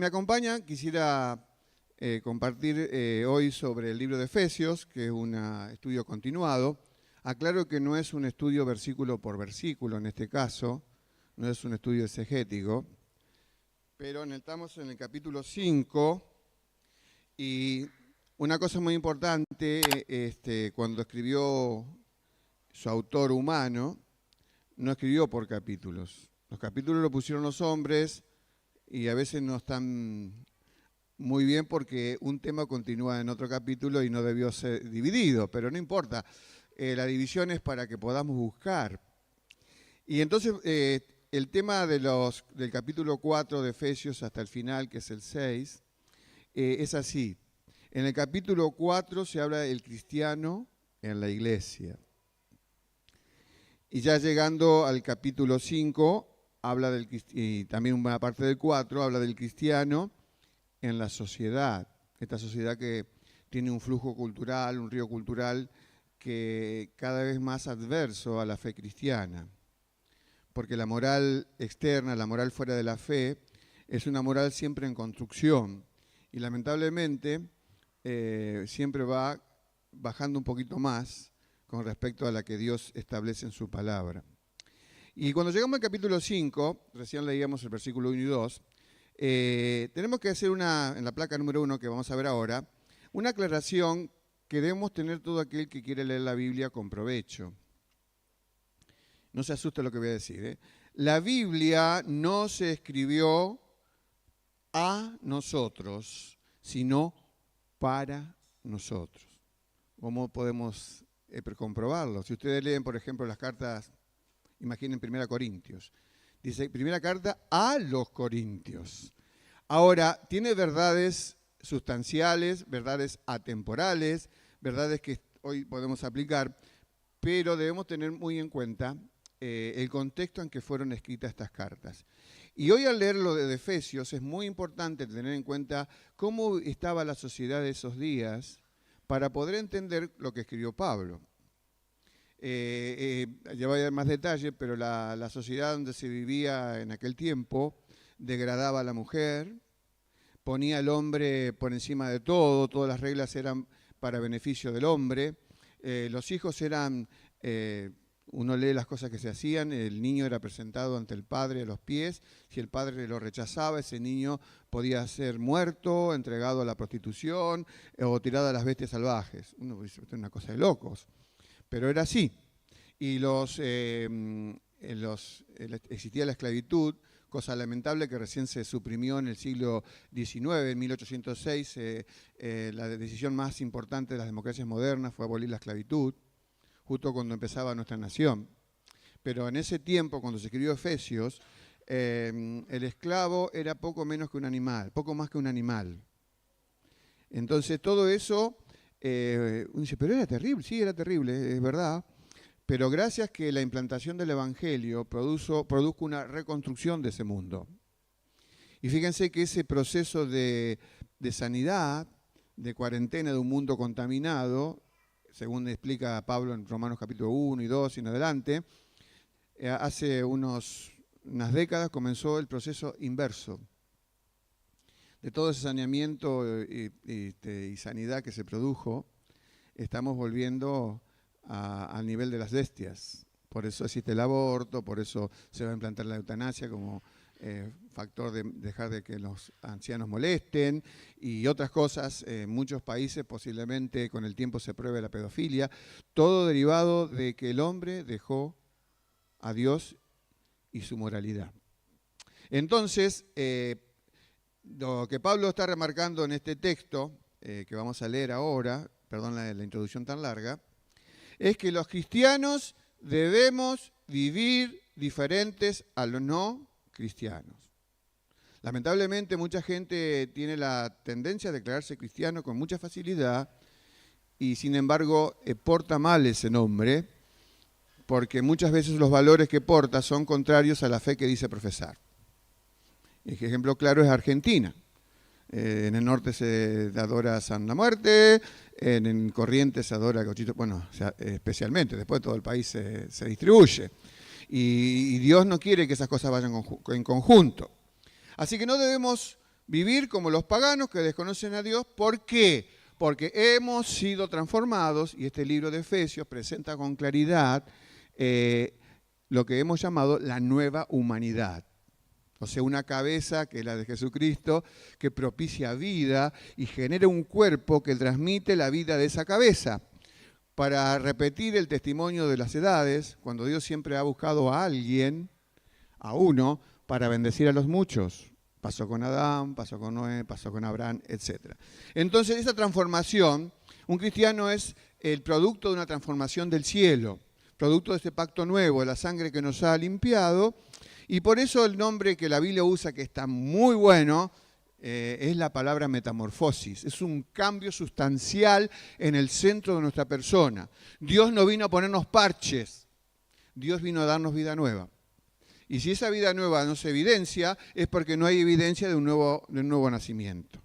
me acompañan, quisiera compartir hoy sobre el libro de Efesios, que es un estudio continuado. Aclaro que no es un estudio versículo por versículo en este caso, no es un estudio exegético, pero estamos en el capítulo 5 y una cosa muy importante, cuando escribió su autor humano, no escribió por capítulos. Los capítulos lo pusieron los hombres y a veces no están muy bien porque un tema continúa en otro capítulo y no debió ser dividido, pero no importa. La división es para que podamos buscar. Y entonces el tema del capítulo 4 de Efesios hasta el final, que es el 6, es así. En el capítulo 4 se habla del cristiano en la iglesia. Y ya llegando al capítulo 5, habla y también una parte del 4, habla del cristiano en la sociedad. Esta sociedad que tiene un flujo cultural, un río cultural que cada vez más adverso a la fe cristiana. Porque la moral externa, la moral fuera de la fe, es una moral siempre en construcción. Y lamentablemente siempre va bajando un poquito más con respecto a la que Dios establece en su palabra. Y cuando llegamos al capítulo 5, recién leíamos el versículo 1 y 2, tenemos que hacer en la placa número 1 que vamos a ver ahora, una aclaración que debemos tener todo aquel que quiere leer la Biblia con provecho. No se asuste lo que voy a decir. La Biblia no se escribió a nosotros, sino para nosotros. ¿Cómo podemos comprobarlo? Si ustedes leen, por ejemplo, las cartas, imaginen 1 Corintios. Dice, primera carta a los Corintios. Ahora, tiene verdades sustanciales, verdades atemporales, verdades que hoy podemos aplicar, pero debemos tener muy en cuenta el contexto en que fueron escritas estas cartas. Y hoy al leer lo de Efesios es muy importante tener en cuenta cómo estaba la sociedad de esos días para poder entender lo que escribió Pablo. Ya voy a dar más detalle, pero la sociedad donde se vivía en aquel tiempo degradaba a la mujer, ponía al hombre por encima de todo, todas las reglas eran para beneficio del hombre, los hijos eran, uno lee las cosas que se hacían, el niño era presentado ante el padre a los pies, si el padre lo rechazaba, ese niño podía ser muerto, entregado a la prostitución o tirado a las bestias salvajes. Uno dice, esto es una cosa de locos. Pero era así. Y existía la esclavitud, cosa lamentable que recién se suprimió en el siglo XIX, en 1806. La decisión más importante de las democracias modernas fue abolir la esclavitud, justo cuando empezaba nuestra nación. Pero en ese tiempo, cuando se escribió Efesios, el esclavo era poco menos que un animal, poco más que un animal. Entonces todo eso... uno dice, pero era terrible, sí, era terrible, es verdad, pero gracias que la implantación del Evangelio produjo una reconstrucción de ese mundo. Y fíjense que ese proceso de sanidad, de cuarentena de un mundo contaminado, según explica Pablo en Romanos capítulo 1 y 2 y en adelante, hace unas décadas comenzó el proceso inverso. De todo ese saneamiento y sanidad que se produjo, estamos volviendo al nivel de las bestias. Por eso existe el aborto, por eso se va a implantar la eutanasia como factor de dejar de que los ancianos molesten y otras cosas. En muchos países posiblemente con el tiempo se pruebe la pedofilia. Todo derivado de que el hombre dejó a Dios y su moralidad. Entonces, lo que Pablo está remarcando en este texto, que vamos a leer ahora, perdón la introducción tan larga, es que los cristianos debemos vivir diferentes a los no cristianos. Lamentablemente mucha gente tiene la tendencia a declararse cristiano con mucha facilidad y sin embargo porta mal ese nombre porque muchas veces los valores que porta son contrarios a la fe que dice profesar. El ejemplo claro es Argentina. En el norte se adora a San Muerte, en Corrientes se adora a Gauchito, bueno, o sea, especialmente, después todo el país se distribuye. Y Dios no quiere que esas cosas vayan en conjunto. Así que no debemos Vivir como los paganos que desconocen a Dios. ¿Por qué? Porque hemos sido transformados, y este libro de Efesios presenta con claridad lo que hemos llamado la nueva humanidad. O sea, una cabeza que es la de Jesucristo, que propicia vida y genera un cuerpo que transmite la vida de esa cabeza. Para repetir el testimonio de las edades, cuando Dios siempre ha buscado a alguien, a uno, para bendecir a los muchos. Pasó con Adán, pasó con Noé, pasó con Abraham, etc. Entonces, esa transformación, un cristiano es el producto de una transformación del cielo, producto de este pacto nuevo, de la sangre que nos ha limpiado, y por eso el nombre que la Biblia usa, que está muy bueno, es la palabra metamorfosis. Es un cambio sustancial en el centro de nuestra persona. Dios no vino a ponernos parches, Dios vino a darnos vida nueva. Y si esa vida nueva no se evidencia, es porque no hay evidencia de un nuevo nacimiento.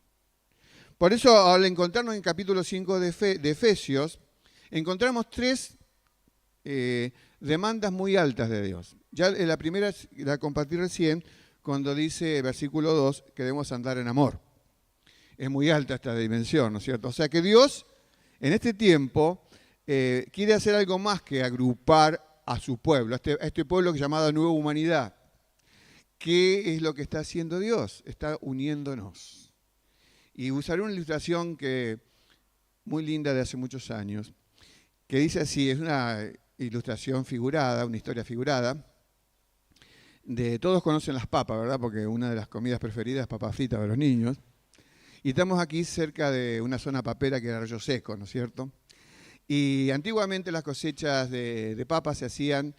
Por eso, al encontrarnos en capítulo 5 de Efesios, encontramos tres demandas muy altas de Dios. Ya la primera la compartí recién, cuando dice, versículo 2, que debemos andar en amor. Es muy alta esta dimensión, ¿no es cierto? O sea que Dios, en este tiempo, quiere hacer algo más que agrupar a su pueblo, a este pueblo que es llamado Nueva Humanidad. ¿Qué es lo que está haciendo Dios? Está uniéndonos. Y usaré una ilustración muy linda de hace muchos años, que dice así, es una ilustración figurada, una historia figurada. Todos conocen las papas, ¿verdad? Porque una de las comidas preferidas es papas fritas de los niños. Y estamos aquí cerca de una zona papera que era Arroyo Seco, ¿no es cierto? Y antiguamente las cosechas de papas se hacían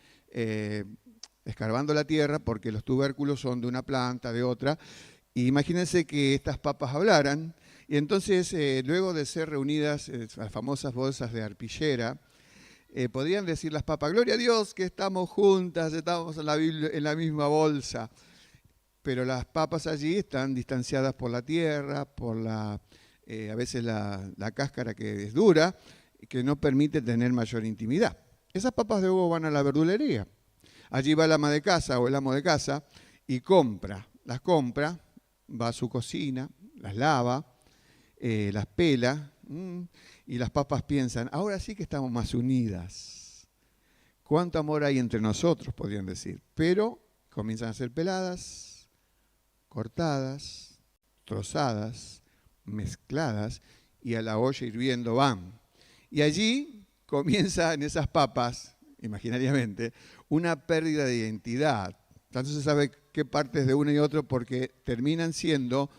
escarbando la tierra, porque los tubérculos son de una planta, de otra. Y imagínense que estas papas hablaran. Y entonces, luego de ser reunidas las famosas bolsas de arpillera, podrían decir las papas, gloria a Dios que estamos juntas, estamos en la misma bolsa. Pero las papas allí están distanciadas por la tierra, por a veces la cáscara que es dura, que no permite tener mayor intimidad. Esas papas de huevo van a la verdulería. Allí va el ama de casa o el amo de casa y las compra, va a su cocina, las lava, las pela, y las papas piensan, ahora sí que estamos más unidas. ¿Cuánto amor hay entre nosotros?, podrían decir. Pero comienzan a ser peladas, cortadas, trozadas, mezcladas, y a la olla hirviendo van. Y allí comienza en esas papas, imaginariamente, una pérdida de identidad. Tanto se sabe qué partes de uno y otro porque terminan siendo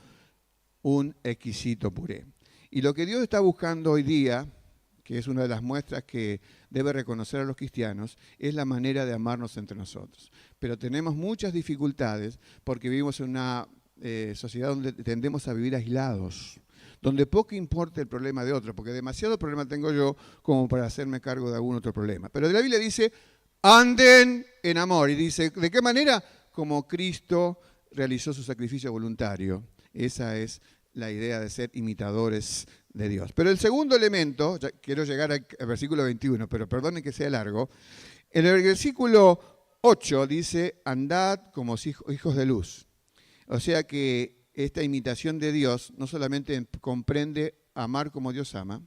un exquisito puré. Y lo que Dios está buscando hoy día, que es una de las muestras que debe reconocer a los cristianos, es la manera de amarnos entre nosotros. Pero tenemos muchas dificultades porque vivimos en una sociedad donde tendemos a vivir aislados, donde poco importa el problema de otro, porque demasiado problema tengo yo como para hacerme cargo de algún otro problema. Pero la Biblia dice, anden en amor. Y dice, ¿de qué manera? Como Cristo realizó su sacrificio voluntario. Esa es la idea de ser imitadores de Dios. Pero el segundo elemento, ya quiero llegar al versículo 21, pero perdonen que sea largo. En el versículo 8 dice, andad como hijos de luz. O sea que esta imitación de Dios no solamente comprende amar como Dios ama,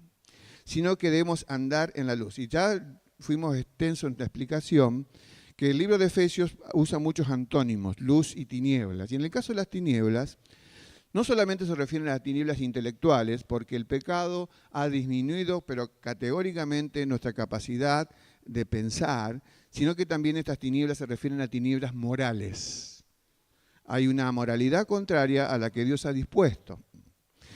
sino que debemos andar en la luz. Y ya fuimos extensos en la explicación que el libro de Efesios usa muchos antónimos, luz y tinieblas. Y en el caso de las tinieblas, no solamente se refieren a las tinieblas intelectuales, porque el pecado ha disminuido, pero categóricamente, nuestra capacidad de pensar, sino que también estas tinieblas se refieren a tinieblas morales. Hay una moralidad contraria a la que Dios ha dispuesto.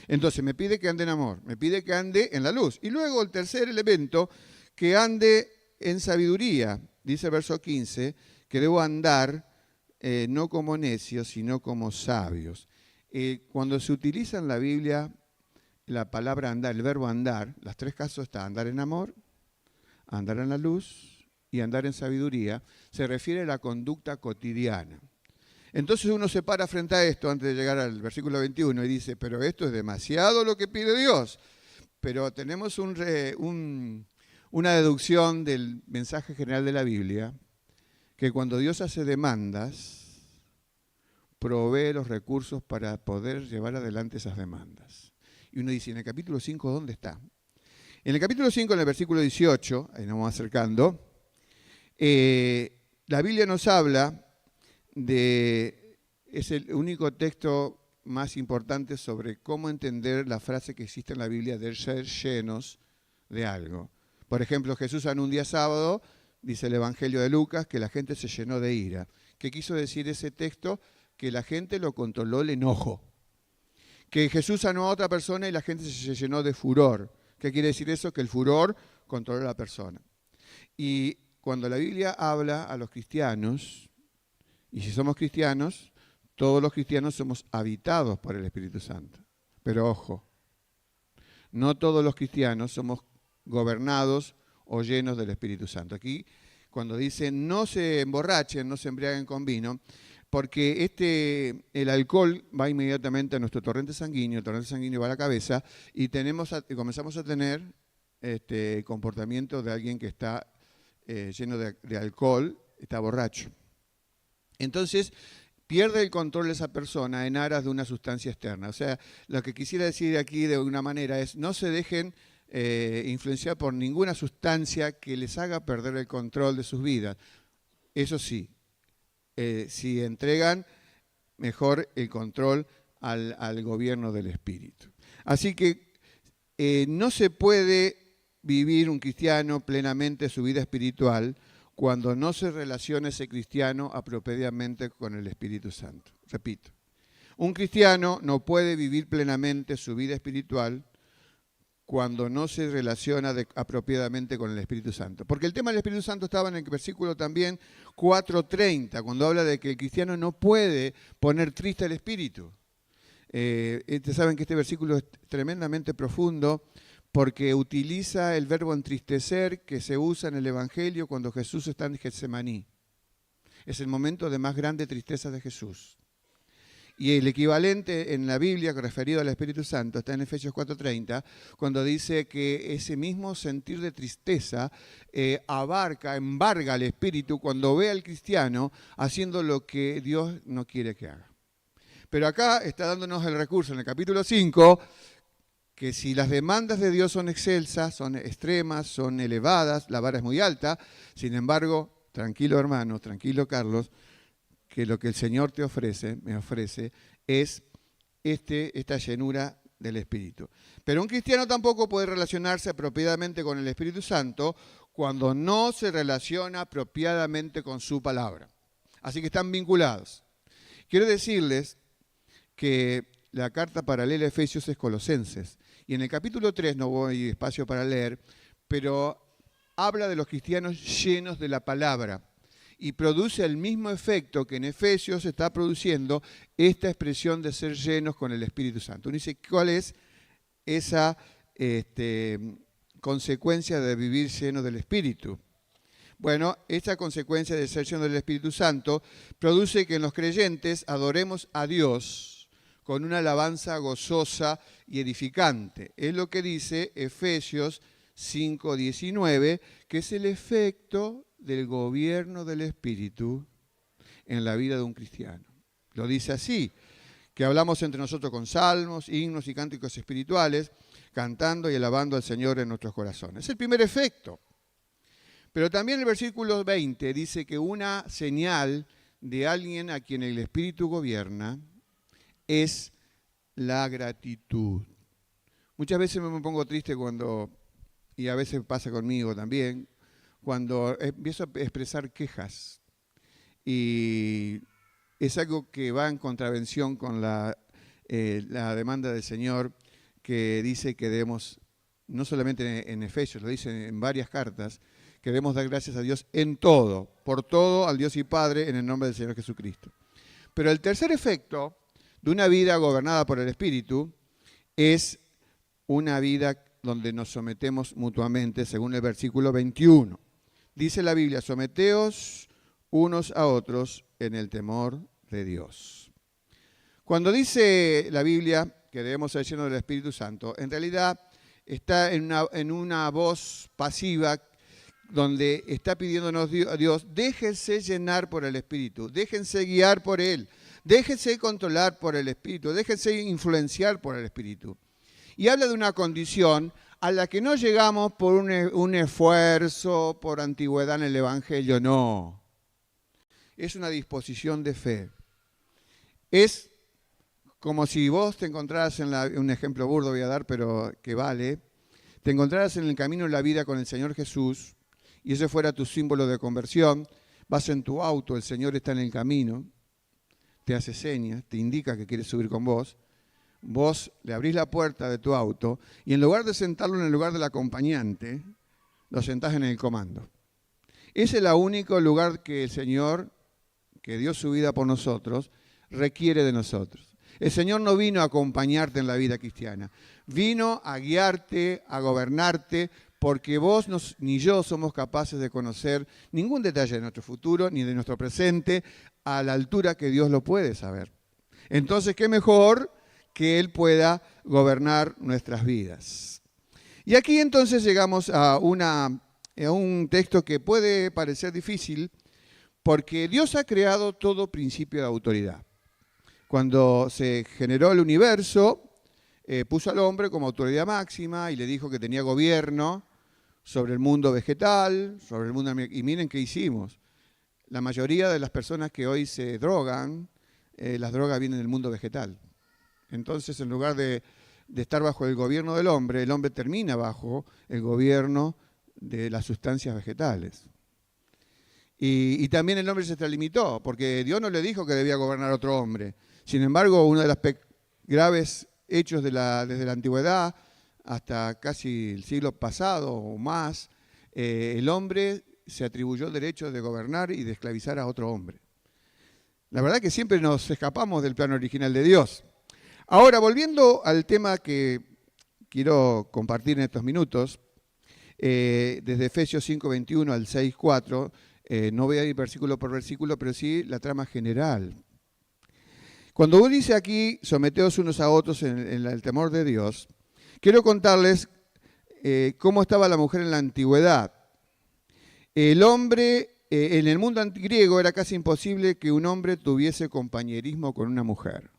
Entonces me pide que ande en amor, me pide que ande en la luz. Y luego el tercer elemento, que ande en sabiduría. Dice el verso 15, que debo andar no como necios, sino como sabios. Cuando se utiliza en la Biblia la palabra andar, el verbo andar, los tres casos está andar en amor, andar en la luz y andar en sabiduría, se refiere a la conducta cotidiana. Entonces uno se para frente a esto antes de llegar al versículo 21 y dice, pero esto es demasiado lo que pide Dios. Pero tenemos una deducción del mensaje general de la Biblia, que cuando Dios hace demandas, provee los recursos para poder llevar adelante esas demandas. Y uno dice, ¿en el capítulo 5 dónde está? En el capítulo 5, en el versículo 18, ahí nos vamos acercando, la Biblia nos habla es el único texto más importante sobre cómo entender la frase que existe en la Biblia de ser llenos de algo. Por ejemplo, Jesús en un día sábado, dice el Evangelio de Lucas, que la gente se llenó de ira. ¿Qué quiso decir ese texto? Que la gente lo controló el enojo. Que Jesús sanó a otra persona y la gente se llenó de furor. ¿Qué quiere decir eso? Que el furor controló a la persona. Y cuando la Biblia habla a los cristianos, y si somos cristianos, todos los cristianos somos habitados por el Espíritu Santo. Pero ojo, no todos los cristianos somos gobernados o llenos del Espíritu Santo. Aquí, cuando dice no se emborrachen, no se embriaguen con vino, porque el alcohol va inmediatamente a nuestro torrente sanguíneo, el torrente sanguíneo va a la cabeza y comenzamos a tener comportamiento de alguien que está lleno de alcohol, está borracho. Entonces, pierde el control de esa persona en aras de una sustancia externa. O sea, lo que quisiera decir aquí de alguna manera es, no se dejen influenciar por ninguna sustancia que les haga perder el control de sus vidas. Eso sí, si entregan mejor el control al gobierno del Espíritu. Así que no se puede vivir un cristiano plenamente su vida espiritual cuando no se relaciona ese cristiano apropiadamente con el Espíritu Santo. Repito, un cristiano no puede vivir plenamente su vida espiritual cuando no se relaciona apropiadamente con el Espíritu Santo. Porque el tema del Espíritu Santo estaba en el versículo también 4:30, cuando habla de que el cristiano no puede poner triste al Espíritu. Ustedes saben que este versículo es tremendamente profundo porque utiliza el verbo entristecer que se usa en el Evangelio cuando Jesús está en Getsemaní. Es el momento de más grande tristeza de Jesús. Y el equivalente en la Biblia referido al Espíritu Santo está en Efesios 4:30, cuando dice que ese mismo sentir de tristeza embarga al Espíritu cuando ve al cristiano haciendo lo que Dios no quiere que haga. Pero acá está dándonos el recurso en el capítulo 5, que si las demandas de Dios son excelsas, son extremas, son elevadas, la vara es muy alta, sin embargo, tranquilo hermano, tranquilo Carlos, que lo que el Señor me ofrece, es esta llenura del Espíritu. Pero un cristiano tampoco puede relacionarse apropiadamente con el Espíritu Santo cuando no se relaciona apropiadamente con su palabra. Así que están vinculados. Quiero decirles que la carta paralela a Efesios es Colosenses. Y en el capítulo 3, no voy espacio para leer, pero habla de los cristianos llenos de la palabra. Y produce el mismo efecto que en Efesios está produciendo esta expresión de ser llenos con el Espíritu Santo. Uno dice, ¿cuál es esa consecuencia de vivir lleno del Espíritu? Bueno, esta consecuencia de ser lleno del Espíritu Santo produce que en los creyentes adoremos a Dios con una alabanza gozosa y edificante. Es lo que dice Efesios 5:19, que es el efecto del gobierno del Espíritu en la vida de un cristiano. Lo dice así, que hablamos entre nosotros con salmos, himnos y cánticos espirituales, cantando y alabando al Señor en nuestros corazones. Es el primer efecto. Pero también el versículo 20 dice que una señal de alguien a quien el Espíritu gobierna es la gratitud. Muchas veces me pongo triste y a veces pasa conmigo también, cuando empiezo a expresar quejas. Y es algo que va en contravención con la demanda del Señor, que dice que debemos, no solamente en Efesios, lo dice en varias cartas, que debemos dar gracias a Dios en todo, por todo, al Dios y Padre, en el nombre del Señor Jesucristo. Pero el tercer efecto de una vida gobernada por el Espíritu es una vida donde nos sometemos mutuamente, según el versículo 21. Dice la Biblia, someteos unos a otros en el temor de Dios. Cuando dice la Biblia que debemos ser llenos del Espíritu Santo, en realidad está en una voz pasiva donde está pidiéndonos a Dios, déjense llenar por el Espíritu, déjense guiar por Él, Déjese controlar por el Espíritu, déjese influenciar por el Espíritu. Y habla de una condición a la que no llegamos por un esfuerzo, por antigüedad en el Evangelio, no. Es una disposición de fe. Es como si vos te encontraras un ejemplo burdo voy a dar, pero que vale, te encontraras en el camino de la vida con el Señor Jesús y ese fuera tu símbolo de conversión, vas en tu auto, el Señor está en el camino, te hace señas, te indica que quiere subir con vos, vos le abrís la puerta de tu auto y en lugar de sentarlo en el lugar del acompañante, lo sentás en el comando. Ese es el único lugar que el Señor, que dio su vida por nosotros, requiere de nosotros. El Señor no vino a acompañarte en la vida cristiana, vino a guiarte, a gobernarte, porque vos ni yo somos capaces de conocer ningún detalle de nuestro futuro ni de nuestro presente a la altura que Dios lo puede saber. Entonces, ¿qué mejor que Él pueda gobernar nuestras vidas? Y aquí entonces llegamos a un texto que puede parecer difícil, porque Dios ha creado todo principio de autoridad. Cuando se generó el universo, puso al hombre como autoridad máxima y le dijo que tenía gobierno sobre el mundo vegetal, sobre el mundo animal. Y miren qué hicimos. La mayoría de las personas que hoy se drogan, las drogas vienen del mundo vegetal. Entonces, en lugar de estar bajo el gobierno del hombre, el hombre termina bajo el gobierno de las sustancias vegetales. Y también el hombre se extralimitó, porque Dios no le dijo que debía gobernar otro hombre. Sin embargo, uno de los graves hechos desde la antigüedad hasta casi el siglo pasado o más, el hombre se atribuyó el derecho de gobernar y de esclavizar a otro hombre. La verdad que siempre nos escapamos del plan original de Dios. Ahora, volviendo al tema que quiero compartir en estos minutos, desde Efesios 5:21 al 6:4, no voy a ir versículo por versículo, pero sí la trama general. Cuando uno dice aquí, someteos unos a otros en el temor de Dios, quiero contarles cómo estaba la mujer en la antigüedad. El hombre, en el mundo griego era casi imposible que un hombre tuviese compañerismo con una mujer.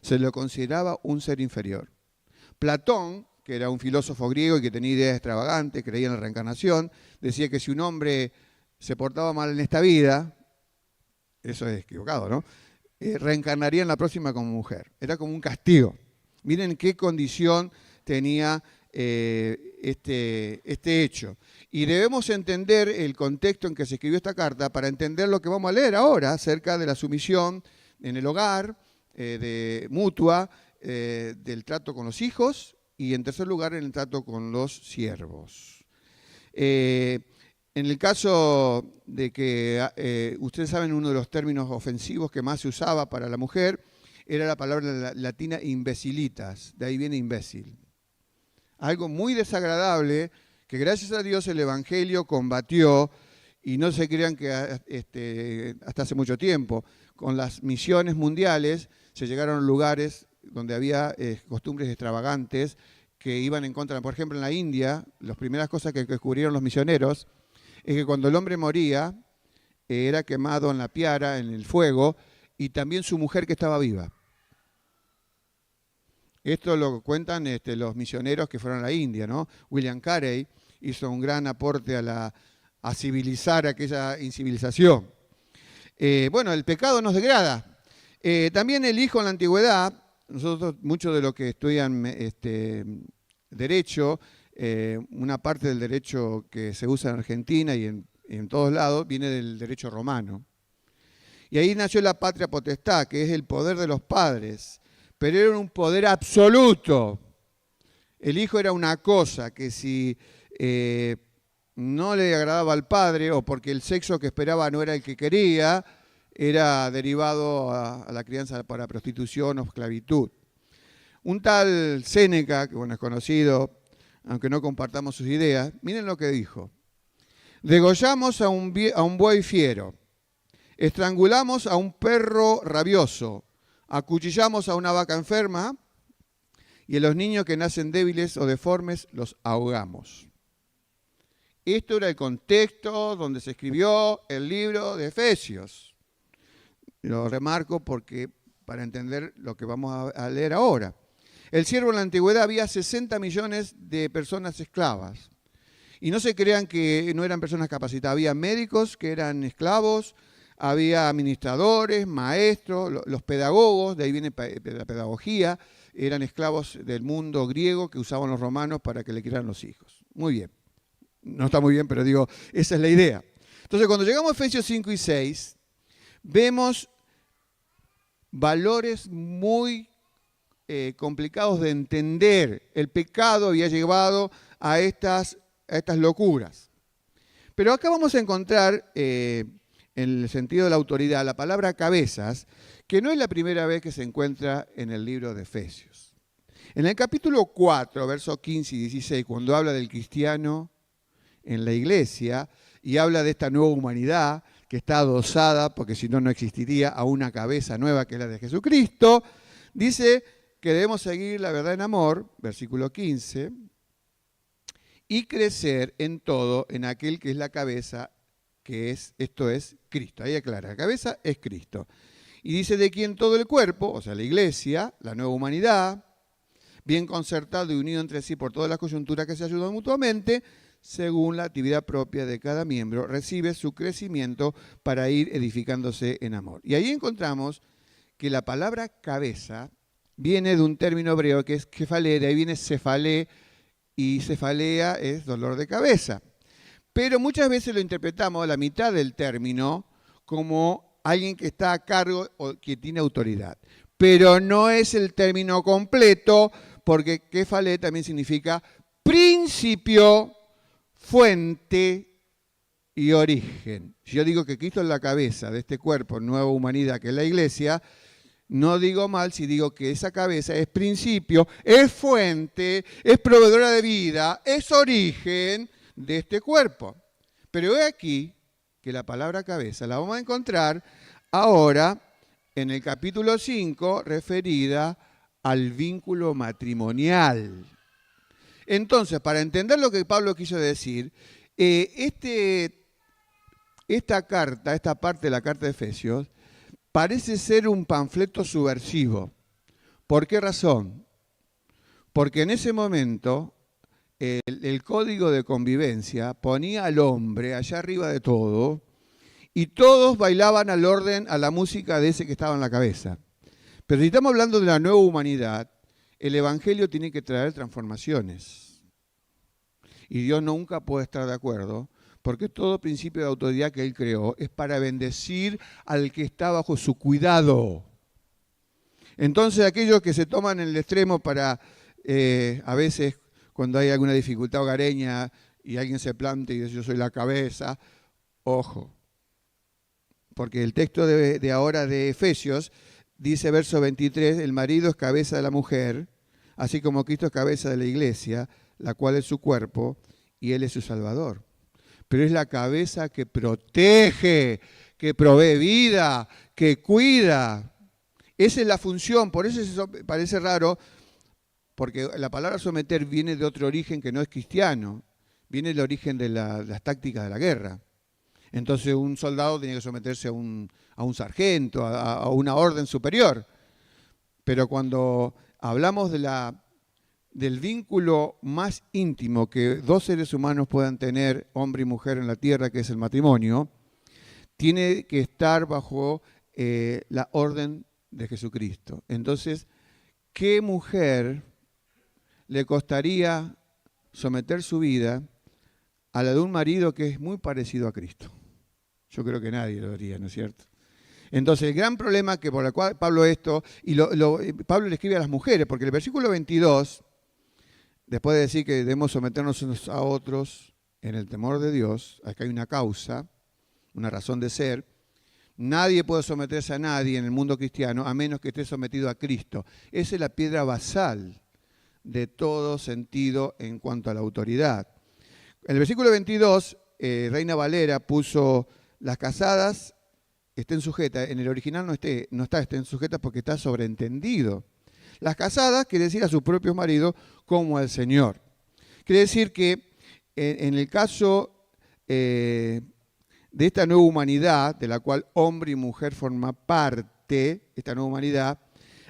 Se lo consideraba un ser inferior. Platón, que era un filósofo griego y que tenía ideas extravagantes, creía en la reencarnación, decía que si un hombre se portaba mal en esta vida, eso es equivocado, ¿no? Reencarnaría en la próxima como mujer. Era como un castigo. Miren qué condición tenía este hecho. Y debemos entender el contexto en que se escribió esta carta para entender lo que vamos a leer ahora acerca de la sumisión en el hogar, de mutua, del trato con los hijos y en tercer lugar en el trato con los siervos. En el caso de que ustedes saben uno de los términos ofensivos que más se usaba para la mujer era la palabra latina imbecilitas, de ahí viene imbécil. Algo muy desagradable que gracias a Dios el Evangelio combatió y no se crean que hasta hace mucho tiempo, con las misiones mundiales se llegaron a lugares donde había costumbres extravagantes que iban en contra. Por ejemplo, en la India, las primeras cosas que descubrieron los misioneros es que cuando el hombre moría, era quemado en la piara, en el fuego, y también su mujer que estaba viva. Esto lo cuentan los misioneros que fueron a la India, ¿no? William Carey hizo un gran aporte a civilizar aquella incivilización. Bueno, el pecado nos degrada. También el hijo en la antigüedad, nosotros, muchos de los que estudian derecho, una parte del derecho que se usa en Argentina y en todos lados viene del derecho romano. Y ahí nació la patria potestad, que es el poder de los padres, pero era un poder absoluto. El hijo era una cosa que si no le agradaba al padre o porque el sexo que esperaba no era el que quería, era derivado a la crianza para prostitución o esclavitud. Un tal Séneca, que bueno, es conocido, aunque no compartamos sus ideas, miren lo que dijo. Degollamos a un buey fiero, estrangulamos a un perro rabioso, acuchillamos a una vaca enferma y a los niños que nacen débiles o deformes los ahogamos. Esto era el contexto donde se escribió el libro de Efesios. Lo remarco porque para entender lo que vamos a leer ahora. El siervo en la antigüedad había 60 millones de personas esclavas. Y no se crean que no eran personas capacitadas. Había médicos que eran esclavos, había administradores, maestros, los pedagogos, de ahí viene la pedagogía, eran esclavos del mundo griego que usaban los romanos para que le criaran los hijos. Muy bien. No está muy bien, pero digo, esa es la idea. Entonces, cuando llegamos a Efesios 5 y 6, vemos valores muy complicados de entender. El pecado había llevado a estas locuras. Pero acá vamos a encontrar, en el sentido de la autoridad, la palabra cabezas, que no es la primera vez que se encuentra en el libro de Efesios. En el capítulo 4, versos 15 y 16, cuando habla del cristiano en la iglesia y habla de esta nueva humanidad que está adosada, porque si no, no existiría, a una cabeza nueva que es la de Jesucristo, dice que debemos seguir la verdad en amor, versículo 15, y crecer en todo en aquel que es la cabeza, esto es Cristo. Ahí aclara, la cabeza es Cristo. Y dice de quien todo el cuerpo, o sea, la iglesia, la nueva humanidad, bien concertado y unido entre sí por todas las coyunturas que se ayudan mutuamente, según la actividad propia de cada miembro, recibe su crecimiento para ir edificándose en amor. Y ahí encontramos que la palabra cabeza viene de un término hebreo que es kefalé, de ahí viene cefalé, y cefalea es dolor de cabeza. Pero muchas veces lo interpretamos a la mitad del término como alguien que está a cargo o que tiene autoridad. Pero no es el término completo, porque kefalé también significa principio, fuente y origen. Si yo digo que Cristo es la cabeza de este cuerpo, nueva humanidad que es la iglesia, no digo mal si digo que esa cabeza es principio, es fuente, es proveedora de vida, es origen de este cuerpo. Pero he aquí que la palabra cabeza la vamos a encontrar ahora en el capítulo 5 referida al vínculo matrimonial. Entonces, para entender lo que Pablo quiso decir, esta parte de la carta de Efesios, parece ser un panfleto subversivo. ¿Por qué razón? Porque en ese momento el código de convivencia ponía al hombre allá arriba de todo y todos bailaban al orden, a la música de ese que estaba en la cabeza. Pero si estamos hablando de la nueva humanidad, el Evangelio tiene que traer transformaciones. Y Dios nunca puede estar de acuerdo, porque todo principio de autoridad que Él creó es para bendecir al que está bajo su cuidado. Entonces aquellos que se toman el extremo para, a veces cuando hay alguna dificultad hogareña y alguien se plantea y dice yo soy la cabeza, ojo, porque el texto de ahora de Efesios dice, verso 23, el marido es cabeza de la mujer, así como Cristo es cabeza de la iglesia, la cual es su cuerpo, y Él es su Salvador. Pero es la cabeza que protege, que provee vida, que cuida. Esa es la función, por eso parece raro, porque la palabra someter viene de otro origen que no es cristiano, viene del origen de las tácticas de la guerra. Entonces un soldado tenía que someterse a un sargento, a una orden superior. Pero cuando hablamos del vínculo más íntimo que dos seres humanos puedan tener, hombre y mujer en la tierra, que es el matrimonio, tiene que estar bajo la orden de Jesucristo. Entonces, ¿qué mujer le costaría someter su vida a la de un marido que es muy parecido a Cristo? Yo creo que nadie lo haría, ¿no es cierto? Entonces, el gran problema que por el cual Pablo Pablo le escribe a las mujeres, porque el versículo 22, después de decir que debemos someternos unos a otros en el temor de Dios, acá hay una causa, una razón de ser. Nadie puede someterse a nadie en el mundo cristiano a menos que esté sometido a Cristo. Esa es la piedra basal de todo sentido en cuanto a la autoridad. En el versículo 22, Reina Valera puso las casadas estén sujetas. En el original no está estén sujetas porque está sobreentendido. Las casadas quiere decir a sus propios maridos como al Señor. Quiere decir que en el caso de de esta nueva humanidad, de la cual hombre y mujer forman parte, esta nueva humanidad,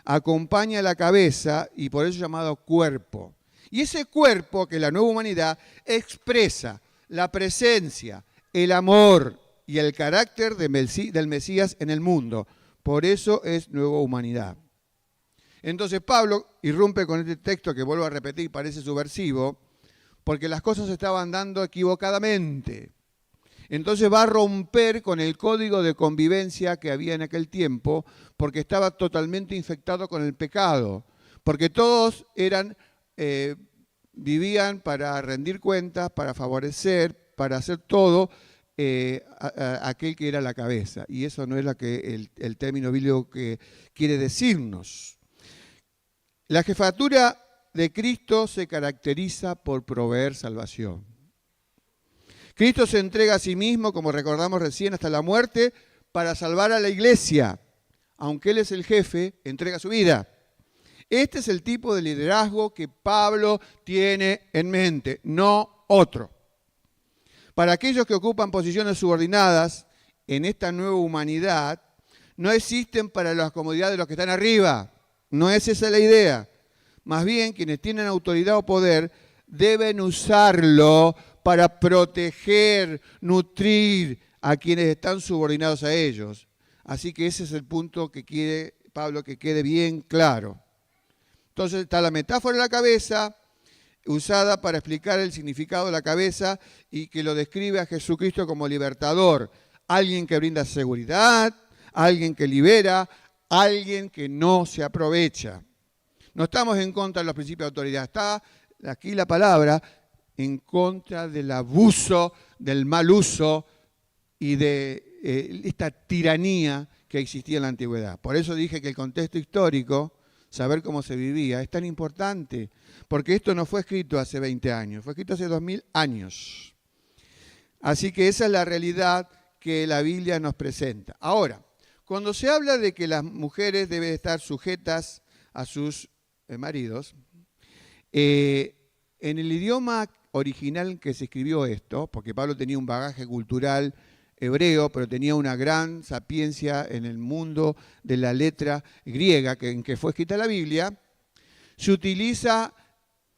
acompaña a la cabeza y por eso es llamado cuerpo. Y ese cuerpo, que es la nueva humanidad, expresa la presencia, el amor y el carácter del Mesías en el mundo. Por eso es nueva humanidad. Entonces Pablo irrumpe con este texto que vuelvo a repetir, parece subversivo, porque las cosas se estaban dando equivocadamente. Entonces va a romper con el código de convivencia que había en aquel tiempo, porque estaba totalmente infectado con el pecado, porque todos vivían para rendir cuentas, para favorecer, para hacer todo aquel que era la cabeza. Y eso no es lo que el término bíblico que quiere decirnos. La jefatura de Cristo se caracteriza por proveer salvación. Cristo se entrega a sí mismo, como recordamos recién, hasta la muerte para salvar a la iglesia. Aunque Él es el jefe, entrega su vida. Este es el tipo de liderazgo que Pablo tiene en mente, no otro. Para aquellos que ocupan posiciones subordinadas en esta nueva humanidad, no existen para la comodidad de los que están arriba. No es esa la idea. Más bien, quienes tienen autoridad o poder deben usarlo para proteger, nutrir a quienes están subordinados a ellos. Así que ese es el punto que quiere Pablo que quede bien claro. Entonces está la metáfora de la cabeza, usada para explicar el significado de la cabeza y que lo describe a Jesucristo como libertador. Alguien que brinda seguridad, alguien que libera, alguien que no se aprovecha. No estamos en contra de los principios de autoridad. Está aquí la palabra en contra del abuso, del mal uso y de esta tiranía que existía en la antigüedad. Por eso dije que el contexto histórico, saber cómo se vivía, es tan importante, porque esto no fue escrito hace 20 años, fue escrito hace 2000 años. Así que esa es la realidad que la Biblia nos presenta. Ahora, cuando se habla de que las mujeres deben estar sujetas a sus maridos, en el idioma original en que se escribió esto, porque Pablo tenía un bagaje cultural hebreo, pero tenía una gran sapiencia en el mundo de la letra griega en que fue escrita la Biblia, se utiliza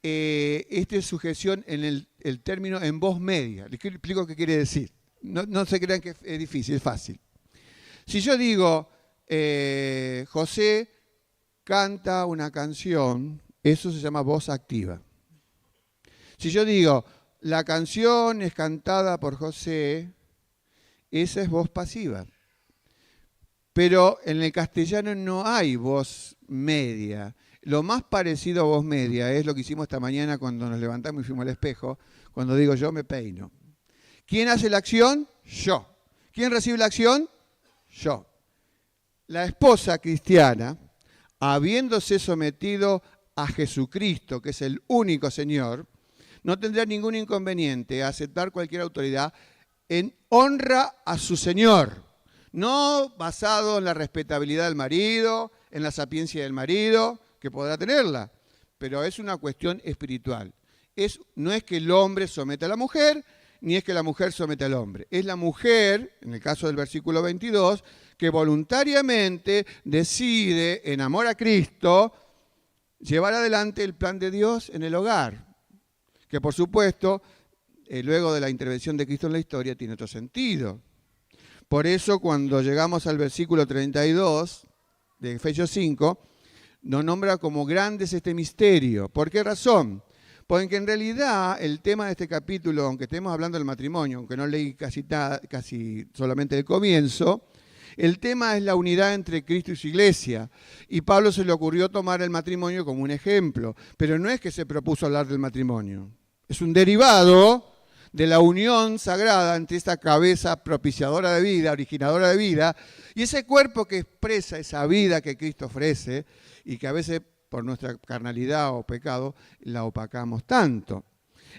esta sujeción en el término en voz media. Les explico qué quiere decir. No se crean que es difícil, es fácil. Si yo digo, José canta una canción, eso se llama voz activa. Si yo digo, la canción es cantada por José, esa es voz pasiva. Pero en el castellano no hay voz media. Lo más parecido a voz media es lo que hicimos esta mañana cuando nos levantamos y fuimos al espejo, cuando digo yo me peino. ¿Quién hace la acción? Yo. ¿Quién recibe la acción? Yo. La esposa cristiana, habiéndose sometido a Jesucristo, que es el único Señor, no tendrá ningún inconveniente a aceptar cualquier autoridad en honra a su Señor, no basado en la respetabilidad del marido, en la sapiencia del marido, que podrá tenerla, pero es una cuestión espiritual. No es que el hombre someta a la mujer, ni es que la mujer someta al hombre. Es la mujer, en el caso del versículo 22, que voluntariamente decide, en amor a Cristo, llevar adelante el plan de Dios en el hogar, que por supuesto, luego de la intervención de Cristo en la historia, tiene otro sentido. Por eso, cuando llegamos al versículo 32 de Efesios 5, nos nombra como grande es este misterio. ¿Por qué razón? Porque en realidad el tema de este capítulo, aunque estemos hablando del matrimonio, aunque no leí casi solamente el comienzo, el tema es la unidad entre Cristo y su iglesia. Y Pablo se le ocurrió tomar el matrimonio como un ejemplo, pero no es que se propuso hablar del matrimonio. Es un derivado de la unión sagrada entre esta cabeza propiciadora de vida, originadora de vida, y ese cuerpo que expresa esa vida que Cristo ofrece y que a veces por nuestra carnalidad o pecado la opacamos tanto.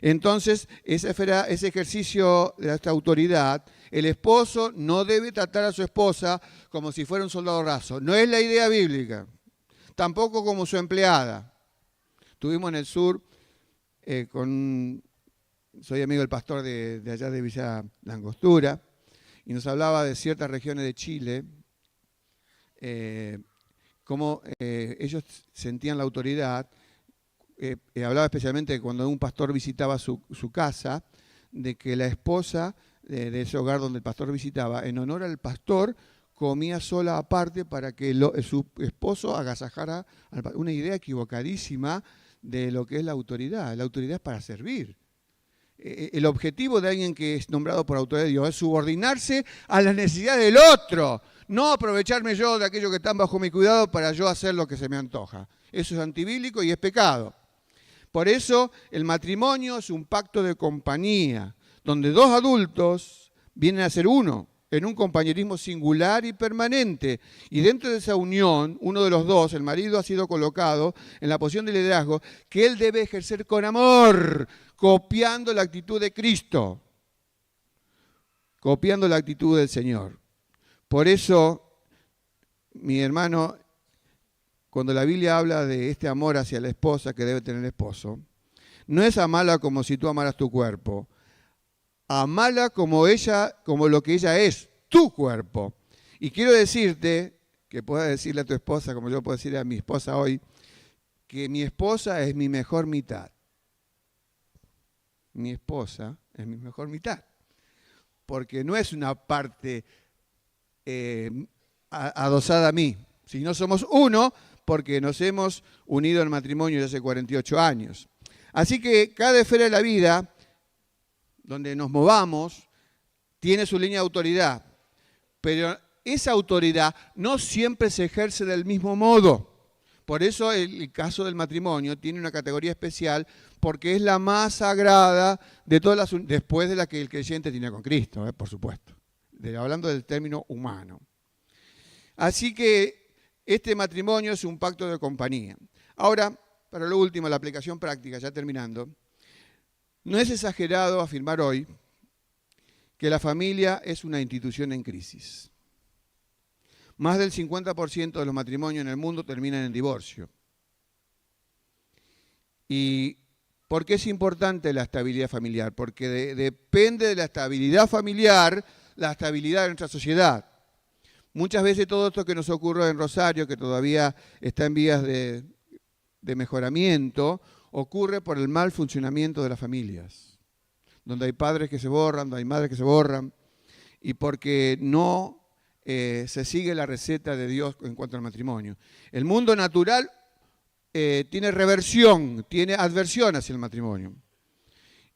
Entonces, ese ejercicio de esta autoridad, el esposo no debe tratar a su esposa como si fuera un soldado raso. No es la idea bíblica. Tampoco como su empleada. Estuvimos en el sur soy amigo del pastor de allá de Villa Langostura, y nos hablaba de ciertas regiones de Chile, cómo ellos sentían la autoridad. Hablaba especialmente de cuando un pastor visitaba su casa, de que la esposa de ese hogar donde el pastor visitaba, en honor al pastor, comía sola aparte para que su esposo agasajara una idea equivocadísima de lo que es la autoridad. La autoridad es para servir. El objetivo de alguien que es nombrado por autoridad de Dios es subordinarse a las necesidades del otro, no aprovecharme yo de aquellos que están bajo mi cuidado para yo hacer lo que se me antoja. Eso es antibíblico y es pecado. Por eso el matrimonio es un pacto de compañía, donde dos adultos vienen a ser uno, en un compañerismo singular y permanente. Y dentro de esa unión, uno de los dos, el marido, ha sido colocado en la posición de liderazgo que él debe ejercer con amor, copiando la actitud de Cristo, copiando la actitud del Señor. Por eso, mi hermano, cuando la Biblia habla de este amor hacia la esposa que debe tener el esposo, no es amarla como si tú amaras tu cuerpo. Amala como lo que ella es, tu cuerpo. Y quiero decirte, que puedas decirle a tu esposa, como yo puedo decirle a mi esposa hoy, que mi esposa es mi mejor mitad. Mi esposa es mi mejor mitad. Porque no es una parte adosada a mí, sino somos uno porque nos hemos unido en matrimonio desde hace 48 años. Así que cada esfera de la vida donde nos movamos, tiene su línea de autoridad. Pero esa autoridad no siempre se ejerce del mismo modo. Por eso el caso del matrimonio tiene una categoría especial, porque es la más sagrada de todas las, después de la que el creyente tiene con Cristo, por supuesto. Hablando del término humano. Así que este matrimonio es un pacto de compañía. Ahora, para lo último, la aplicación práctica, ya terminando. No es exagerado afirmar hoy que la familia es una institución en crisis. Más del 50% de los matrimonios en el mundo terminan en divorcio. ¿Y por qué es importante la estabilidad familiar? Porque depende de la estabilidad familiar, la estabilidad de nuestra sociedad. Muchas veces todo esto que nos ocurre en Rosario, que todavía está en vías de mejoramiento, ocurre por el mal funcionamiento de las familias, donde hay padres que se borran, donde hay madres que se borran, y porque no se sigue la receta de Dios en cuanto al matrimonio. El mundo natural tiene reversión, tiene adversión hacia el matrimonio.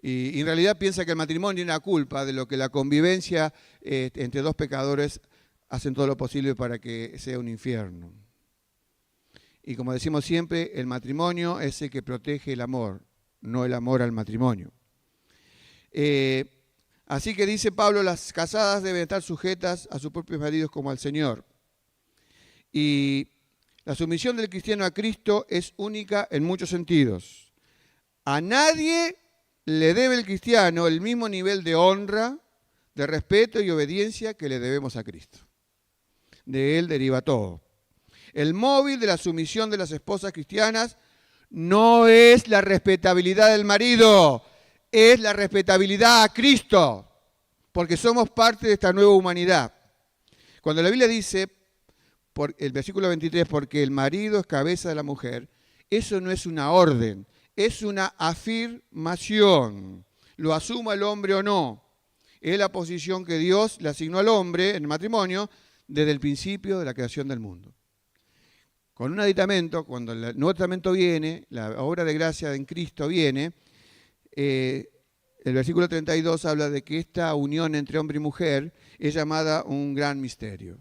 Y en realidad piensa que el matrimonio tiene la culpa de lo que la convivencia entre dos pecadores hacen todo lo posible para que sea un infierno. Y como decimos siempre, el matrimonio es el que protege el amor, no el amor al matrimonio. Así que dice Pablo, las casadas deben estar sujetas a sus propios maridos como al Señor. Y la sumisión del cristiano a Cristo es única en muchos sentidos. A nadie le debe el cristiano el mismo nivel de honra, de respeto y obediencia que le debemos a Cristo. De él deriva todo. El móvil de la sumisión de las esposas cristianas no es la respetabilidad del marido, es la respetabilidad a Cristo, porque somos parte de esta nueva humanidad. Cuando la Biblia dice, por el versículo 23, porque el marido es cabeza de la mujer, eso no es una orden, es una afirmación. Lo asuma el hombre o no. Es la posición que Dios le asignó al hombre en el matrimonio desde el principio de la creación del mundo. Con un aditamento, cuando el Nuevo Testamento viene, la obra de gracia en Cristo viene, el versículo 32 habla de que esta unión entre hombre y mujer es llamada un gran misterio.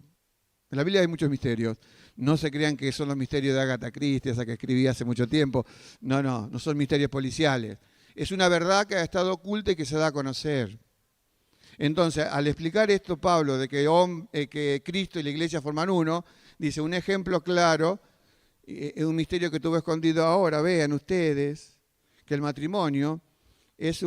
En la Biblia hay muchos misterios. No se crean que son los misterios de Agatha Christie, esa que escribí hace mucho tiempo. No son misterios policiales. Es una verdad que ha estado oculta y que se da a conocer. Entonces, al explicar esto, Pablo, de que Cristo y la Iglesia forman uno, dice un ejemplo claro, es un misterio que tuvo escondido ahora. Vean ustedes que el matrimonio es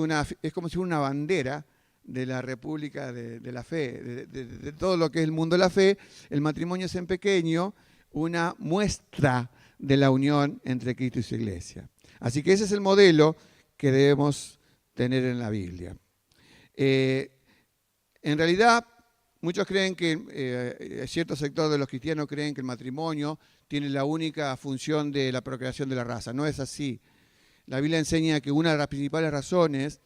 como si fuera una bandera de la República de la Fe, de todo lo que es el mundo de la fe. El matrimonio es en pequeño una muestra de la unión entre Cristo y su Iglesia. Así que ese es el modelo que debemos tener en la Biblia. En realidad, muchos creen que, cierto sector de los cristianos creen que el matrimonio tiene la única función de la procreación de la raza. No es así. La Biblia enseña que una de las principales razones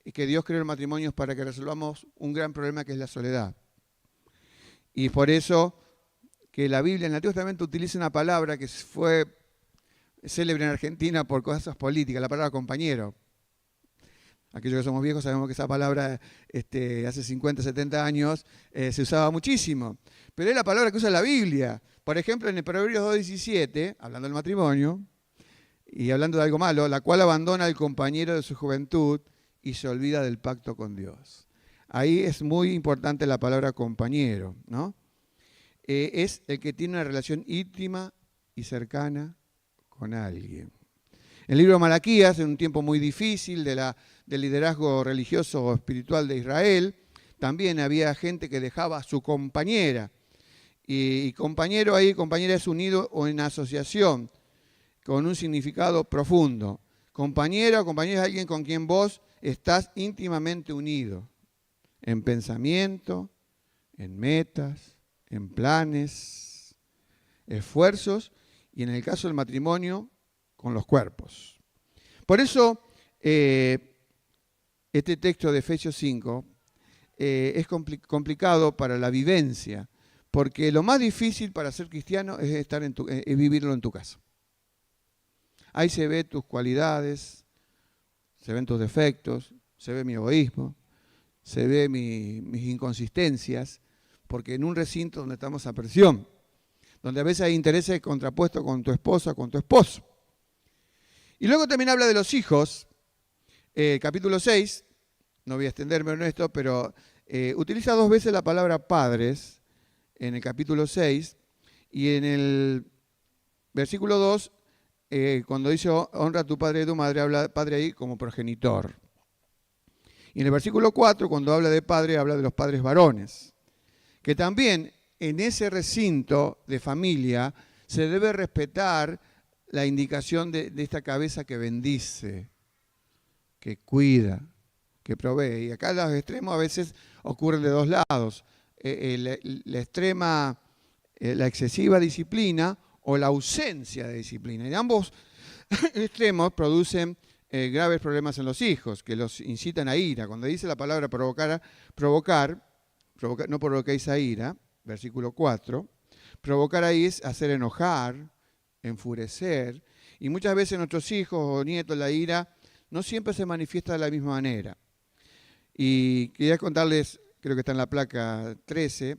es que Dios creó el matrimonio es para que resolvamos un gran problema que es la soledad. Y por eso que la Biblia en el Antiguo Testamento utiliza una palabra que fue célebre en Argentina por cosas políticas, la palabra compañero. Aquellos que somos viejos sabemos que esa palabra hace 50, 70 años se usaba muchísimo. Pero es la palabra que usa la Biblia. Por ejemplo, en el Proverbios 2:17, hablando del matrimonio y hablando de algo malo, la cual abandona al compañero de su juventud y se olvida del pacto con Dios. Ahí es muy importante la palabra compañero, ¿no? Es el que tiene una relación íntima y cercana con alguien. En el libro de Malaquías, en un tiempo muy difícil del liderazgo religioso o espiritual de Israel, también había gente que dejaba a su compañera. Y compañero ahí, compañera es unido o en asociación, con un significado profundo. Compañera o compañero es alguien con quien vos estás íntimamente unido, en pensamiento, en metas, en planes, esfuerzos y en el caso del matrimonio, con los cuerpos. Por eso, este texto de Efesios 5 es complicado para la vivencia, porque lo más difícil para ser cristiano es vivirlo en tu casa. Ahí se ve tus cualidades, se ven tus defectos, se ve mi egoísmo, se ve mis inconsistencias, porque en un recinto donde estamos a presión, donde a veces hay intereses contrapuestos con tu esposa o con tu esposo. Y luego también habla de los hijos, capítulo 6, no voy a extenderme en esto, pero utiliza 2 veces la palabra padres en el capítulo 6 y en el versículo 2, cuando dice honra a tu padre y a tu madre, habla de padre ahí como progenitor. Y en el versículo 4, cuando habla de padre, habla de los padres varones, que también en ese recinto de familia se debe respetar la indicación de esta cabeza que bendice, que cuida, que provee. Y acá los extremos a veces ocurren de 2 lados. La excesiva disciplina o la ausencia de disciplina. Y ambos extremos producen graves problemas en los hijos, que los incitan a ira. Cuando dice la palabra provocar, no provoquéis a ira, versículo 4, provocar ahí es hacer enojar, enfurecer, y muchas veces nuestros hijos o nietos la ira no siempre se manifiesta de la misma manera. Y quería contarles, creo que está en la placa 13,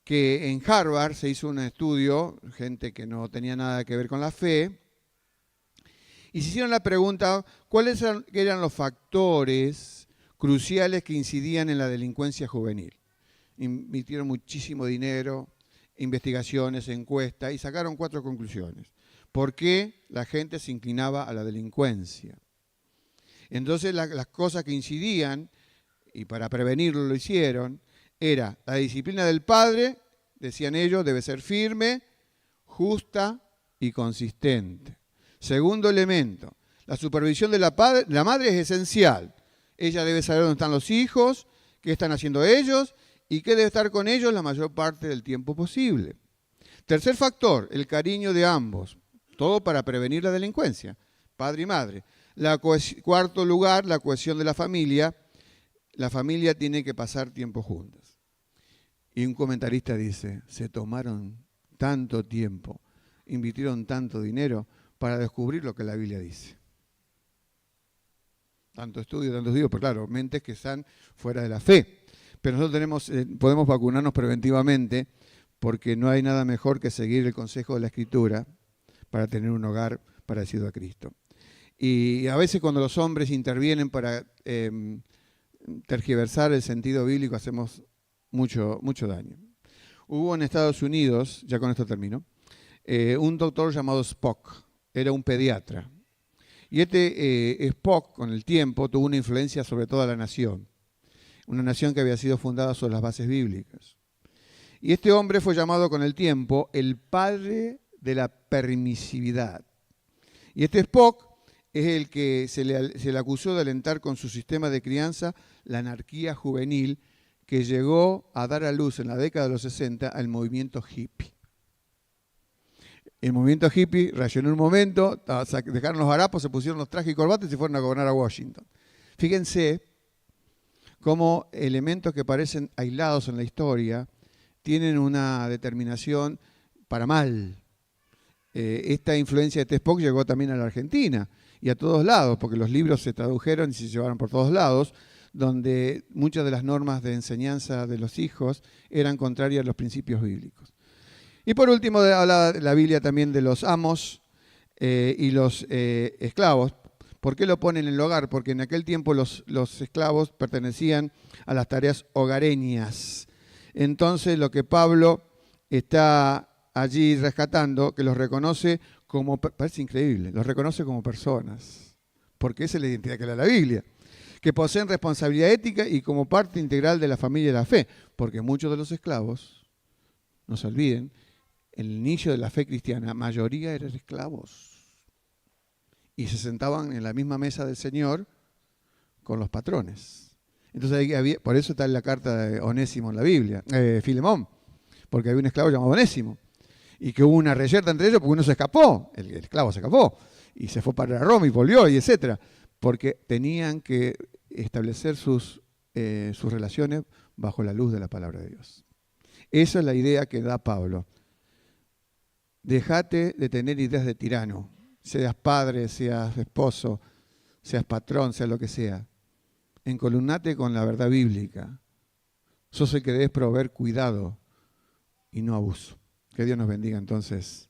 que en Harvard se hizo un estudio, gente que no tenía nada que ver con la fe, y se hicieron la pregunta, ¿cuáles eran los factores cruciales que incidían en la delincuencia juvenil? Invirtieron muchísimo dinero, investigaciones, encuestas, y sacaron 4 conclusiones. ¿Por qué la gente se inclinaba a la delincuencia? Entonces las cosas que incidían, y para prevenirlo lo hicieron, era la disciplina del padre, decían ellos, debe ser firme, justa y consistente. Segundo elemento, la supervisión de la madre es esencial. Ella debe saber dónde están los hijos, qué están haciendo ellos y qué debe estar con ellos la mayor parte del tiempo posible. Tercer factor, el cariño de ambos. Todo para prevenir la delincuencia, padre y madre. Cuarto lugar, la cohesión de la familia. La familia tiene que pasar tiempo juntas. Y un comentarista dice, se tomaron tanto tiempo, invirtieron tanto dinero para descubrir lo que la Biblia dice. Tanto estudio, pero claro, mentes que están fuera de la fe. Pero nosotros podemos vacunarnos preventivamente porque no hay nada mejor que seguir el consejo de la Escritura para tener un hogar parecido a Cristo. Y a veces cuando los hombres intervienen para tergiversar el sentido bíblico hacemos mucho daño. Hubo en Estados Unidos, ya con esto termino, un doctor llamado Spock, era un pediatra. Y Spock, con el tiempo, tuvo una influencia sobre toda la nación. Una nación que había sido fundada sobre las bases bíblicas. Y este hombre fue llamado con el tiempo el padre de la permisividad. Y este Spock es el que se le acusó de alentar con su sistema de crianza la anarquía juvenil que llegó a dar a luz en la década de los 60 al movimiento hippie. El movimiento hippie reaccionó en un momento, dejaron los harapos, se pusieron los trajes y corbatas y se fueron a gobernar a Washington. Fíjense cómo elementos que parecen aislados en la historia tienen una determinación para mal. Esta influencia de Tespoc llegó también a la Argentina y a todos lados, porque los libros se tradujeron y se llevaron por todos lados, donde muchas de las normas de enseñanza de los hijos eran contrarias a los principios bíblicos. Y por último, habla la Biblia también de los amos y los esclavos. ¿Por qué lo ponen en el hogar? Porque en aquel tiempo los esclavos pertenecían a las tareas hogareñas. Entonces, lo que Pablo está allí rescatando, que los reconoce como, parece increíble, los reconoce como personas, porque esa es la identidad que da la Biblia, que poseen responsabilidad ética y como parte integral de la familia de la fe, porque muchos de los esclavos, no se olviden, en el inicio de la fe cristiana, la mayoría eran esclavos y se sentaban en la misma mesa del Señor con los patrones. Entonces, por eso está en la carta de Onésimo en la Biblia, Filemón, porque había un esclavo llamado Onésimo, y que hubo una reyerta entre ellos porque uno se escapó, el esclavo se escapó, y se fue para Roma y volvió, y etcétera, porque tenían que establecer sus relaciones bajo la luz de la palabra de Dios. Esa es la idea que da Pablo. Dejate de tener ideas de tirano, seas padre, seas esposo, seas patrón, seas lo que sea. Encolumnate con la verdad bíblica. Sos el que debes proveer cuidado y no abuso. Que Dios nos bendiga entonces.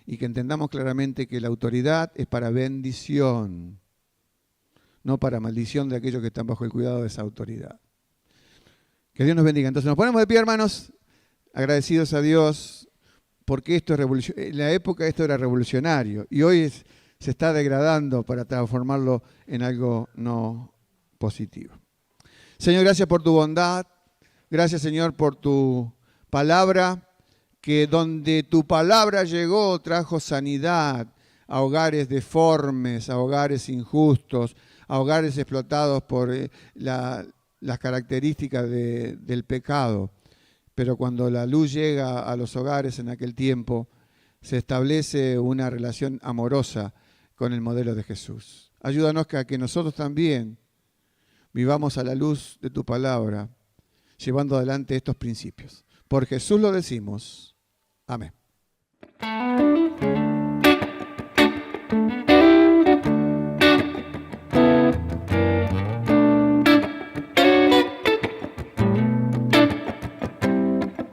Y que entendamos claramente que la autoridad es para bendición, no para maldición de aquellos que están bajo el cuidado de esa autoridad. Que Dios nos bendiga. Entonces nos ponemos de pie, hermanos, agradecidos a Dios, porque esto es revolucionario. En la época esto era revolucionario y hoy se está degradando para transformarlo en algo no positivo. Señor, gracias por tu bondad. Gracias, Señor, por tu palabra, que donde tu palabra llegó trajo sanidad a hogares deformes, a hogares injustos, a hogares explotados por las características del pecado. Pero cuando la luz llega a los hogares en aquel tiempo, se establece una relación amorosa con el modelo de Jesús. Ayúdanos a que nosotros también vivamos a la luz de tu palabra, llevando adelante estos principios. Por Jesús lo decimos. Amén.